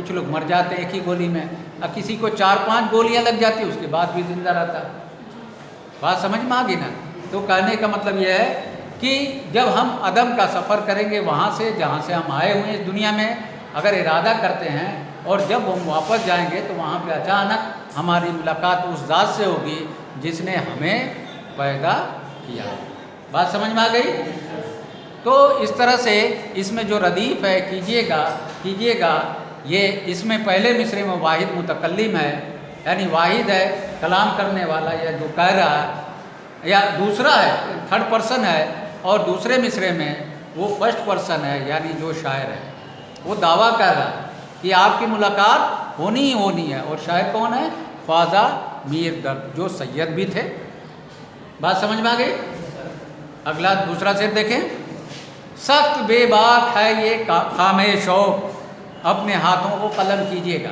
कुछ लोग मर जाते हैं एक ही गोली में, और किसी को 4-5 गोलियां लग जाती उसके बाद भी जिंदा रहता। बात समझ में आ गई ना। तो कहने का मतलब यह है कि जब हम अदम का सफ़र करेंगे वहाँ से जहाँ से हम आए हुए हैं इस दुनिया में, अगर इरादा करते हैं और जब हम वापस जाएंगे तो वहाँ पे अचानक हमारी मुलाकात उस ज़ात से होगी जिसने हमें पैदा किया। बात समझ में आ गई। तो इस तरह से इसमें जो रदीफ़ है कीजिएगा ये इसमें पहले मिसरे में वाहिद मुतकल्लिम है, यानी वाहिद है कलाम करने वाला या जो कह रहा है, या दूसरा है थर्ड पर्सन है, और दूसरे मिसरे में वो फर्स्ट पर्सन है यानी जो शायर है वो दावा कर रहा है कि आपकी मुलाकात होनी ही होनी है। और शायर कौन है? ख्वाजा मीर दर्द जो सैयद भी थे। बात समझ में आ गई। अगला दूसरा शेर देखें। सख्त बेबाक है ये खामे शौक, अपने हाथों को कलम कीजिएगा।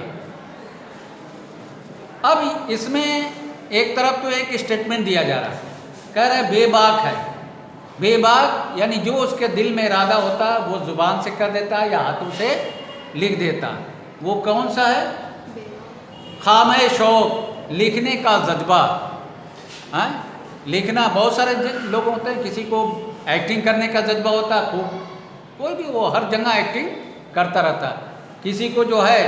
अब इसमें एक तरफ तो एक स्टेटमेंट दिया जा रहा है, कह रहा है बेबाक है। बेबाक यानी जो उसके दिल में इरादा होता है वो ज़ुबान से कर देता है या हाथों से लिख देता है। वो कौन सा है? खामे शौक, लिखने का जज्बा। हाँ, लिखना बहुत सारे लोग होते हैं, किसी को एक्टिंग करने का जज्बा होता है खूब, कोई भी वो हर जगह एक्टिंग करता रहता है। किसी को जो है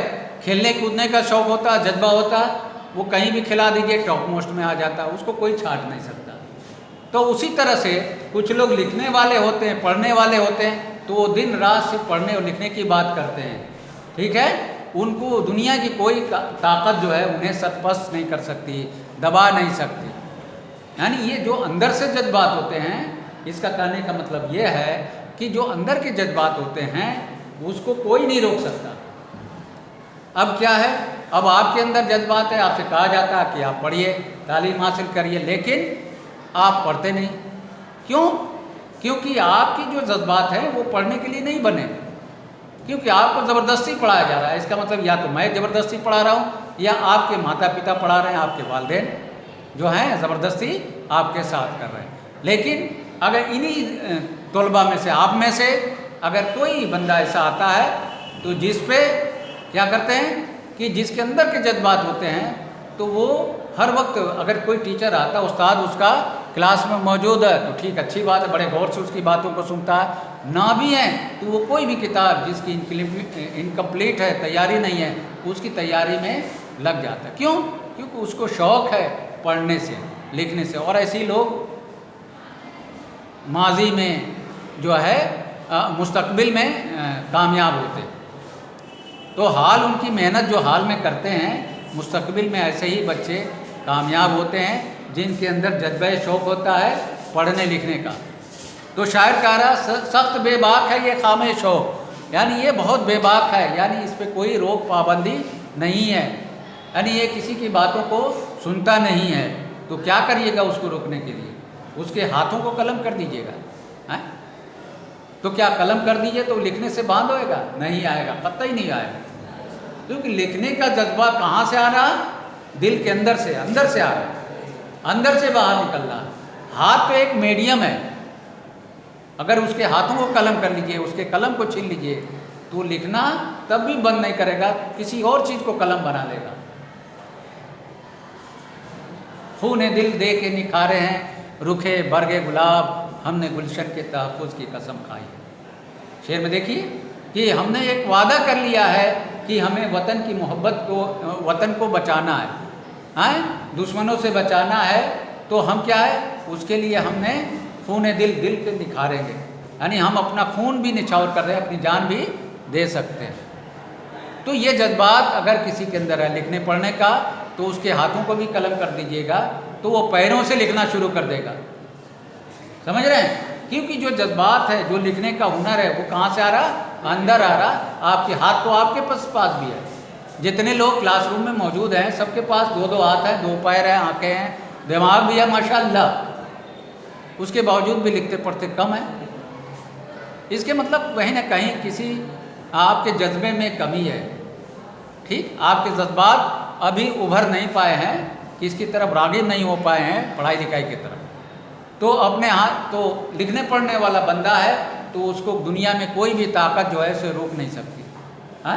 खेलने कूदने का शौक़ होता है, जज्बा होता है, वो कहीं भी खिला दीजिए टॉप मोस्ट में आ जाता है, उसको कोई छाट नहीं सकता। तो उसी तरह से कुछ लोग लिखने वाले होते हैं, पढ़ने वाले होते हैं, तो वो दिन रात सिर्फ पढ़ने और लिखने की बात करते हैं। ठीक है, उनको दुनिया की कोई ताकत जो है उन्हें सतपस्त नहीं कर सकती, दबा नहीं सकती। यानी ये जो अंदर से जज्बात होते हैं, इसका कहने का मतलब ये है कि जो अंदर के जज्बात होते हैं उसको कोई नहीं रोक सकता। अब क्या है, अब आपके अंदर जज्बात है, आपसे कहा जाता है कि आप पढ़िए, तालीम हासिल करिए, लेकिन आप पढ़ते नहीं। क्यों? क्योंकि आपकी जो जज्बात हैं वो पढ़ने के लिए नहीं बने, क्योंकि आपको ज़बरदस्ती पढ़ाया जा रहा है। इसका मतलब या तो मैं ज़बरदस्ती पढ़ा रहा हूँ या आपके माता पिता पढ़ा रहे हैं, आपके वालिदैन जो हैं ज़बरदस्ती आपके साथ कर रहे हैं। लेकिन अगर इन्हीं तलबा में से, आप में से अगर कोई बंदा ऐसा आता है तो जिस पे क्या करते हैं कि जिसके अंदर के जज्बात होते हैं, तो वो हर वक्त अगर कोई टीचर आता, उस्ताद उसका क्लास में मौजूद है तो ठीक, अच्छी बात है, बड़े गौर से उसकी बातों को सुनता है। ना भी है तो वो कोई भी किताब जिसकी इनकम्प्लीट है, तैयारी नहीं है, उसकी तैयारी में लग जाता है। क्यों? क्योंकि उसको शौक़ है पढ़ने से, लिखने से। और ऐसे ही लोग माजी में जो है मुस्तकबिल में कामयाब होते। तो हाल उनकी मेहनत जो हाल में करते हैं, मुस्तकबिल में ऐसे ही बच्चे कामयाब होते हैं जिनके अंदर जज्बे शौक़ होता है पढ़ने लिखने का। तो शायर कह रहा सख्त बेबाक है ये खामे शौक़, यानी ये बहुत बेबाक है, यानी इस पर कोई रोक पाबंदी नहीं है, यानी ये किसी की बातों को सुनता नहीं है। तो क्या करिएगा उसको रोकने के लिए? उसके हाथों को कलम कर दीजिएगा। हैं? तो क्या कलम कर दीजिए तो लिखने से बांध होएगा? नहीं आएगा, कतई नहीं आएगा। क्योंकि लिखने का जज्बा कहाँ से आ रहा? दिल के अंदर से आ रहा है, अंदर से बाहर निकल रहा है। हाथ तो एक मीडियम है, अगर उसके हाथों को कलम कर लीजिए, उसके कलम को छीन लीजिए, तो लिखना तब भी बंद नहीं करेगा, किसी और चीज़ को कलम बना लेगा। खूने दिल दे के निखारे हैं रुखे बरगे गुलाब, हमने गुलशन के तहफ़्फ़ुज़ की कसम खाई। शेर में देखिए कि हमने एक वादा कर लिया है कि हमें वतन की मोहब्बत को, वतन को बचाना है, दुश्मनों से बचाना है। तो हम क्या है, उसके लिए हमने खूने दिल के निखारेंगे, यानी हम अपना खून भी निछावर कर रहे हैं, अपनी जान भी दे सकते हैं। तो ये जज्बात अगर किसी के अंदर है लिखने पढ़ने का, तो उसके हाथों को भी कलम कर दीजिएगा, तो वो पैरों से लिखना शुरू कर देगा। समझ रहे हैं? क्योंकि जो जज्बात है, जो लिखने का हुनर है, वो कहाँ से आ रहा? अंदर आ रहा। आपके हाथ तो आपके पास भी है। जितने लोग क्लासरूम में मौजूद हैं सबके पास 2-2 हाथ हैं, 2 पैर हैं, आंखें हैं, दिमाग भी है माशाअल्लाह, उसके बावजूद भी लिखते पढ़ते कम है। इसके मतलब कहीं ना कहीं किसी आपके जज्बे में कमी है। ठीक, आपके जज्बात अभी उभर नहीं पाए हैं, किसकी तरफ राग़िब नहीं हो पाए हैं, पढ़ाई लिखाई की तरफ। तो अपने हाथ तो लिखने पढ़ने वाला बंदा है, तो उसको दुनिया में कोई भी ताकत जो है उसे रोक नहीं सकती है।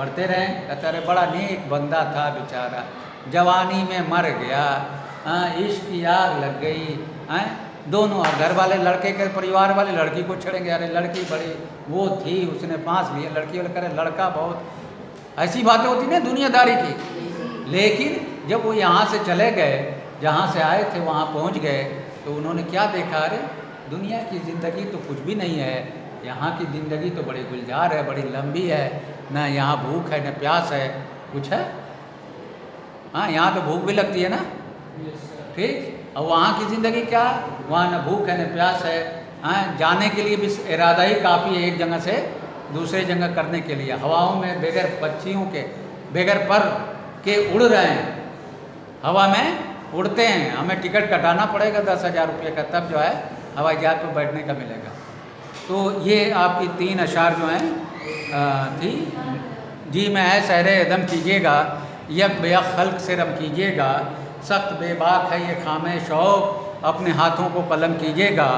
पढ़ते रहें। कहते अरे बड़ा नेक बंदा था बेचारा, जवानी में मर गया, इश्क की आग लग गई, दोनों घर वाले लड़के के परिवार वाले लड़की को छेड़ेंगे, अरे लड़की बड़ी वो थी उसने फांस लिया, लड़की वाले कह रहे लड़का बहुत, ऐसी बातें होती ना दुनियादारी की। लेकिन जब वो यहाँ से चले गए, जहाँ से आए थे वहाँ पहुँच गए, तो उन्होंने क्या देखा, अरे दुनिया की ज़िंदगी तो कुछ भी नहीं है, यहाँ की ज़िंदगी तो बड़ी गुलजार है, बड़ी लंबी है, ना यहाँ भूख है न प्यास है, कुछ है। हाँ, यहाँ तो भूख भी लगती है ना, ठीक, और वहाँ की ज़िंदगी क्या, वहाँ न भूख है न प्यास है। हाँ, जाने के लिए भी इरादा ही काफ़ी है एक जगह से दूसरे जगह करने के लिए। हवाओं में बगैर पक्षियों के, बगैर पर के उड़ रहे हैं, हवा में उड़ते हैं, हमें टिकट कटाना पड़ेगा 10,000 रुपये का, तब जो है हवाई जहाज़ पर बैठने का मिलेगा। तो ये आपकी 3 अशार जो हैं थी, जी मैं है सहरे दम कीजिएगा, यक बेयक खल्क से रम कीजिएगा, सख्त बेबाक है ये खामे शौक, अपने हाथों को कलम कीजिएगा,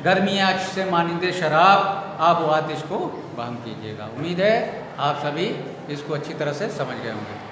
गर्मियाँ से मानिंदे शराब, आप वो आतिश को बहम कीजिएगा। उम्मीद है आप सभी इसको अच्छी तरह से समझ गए होंगे।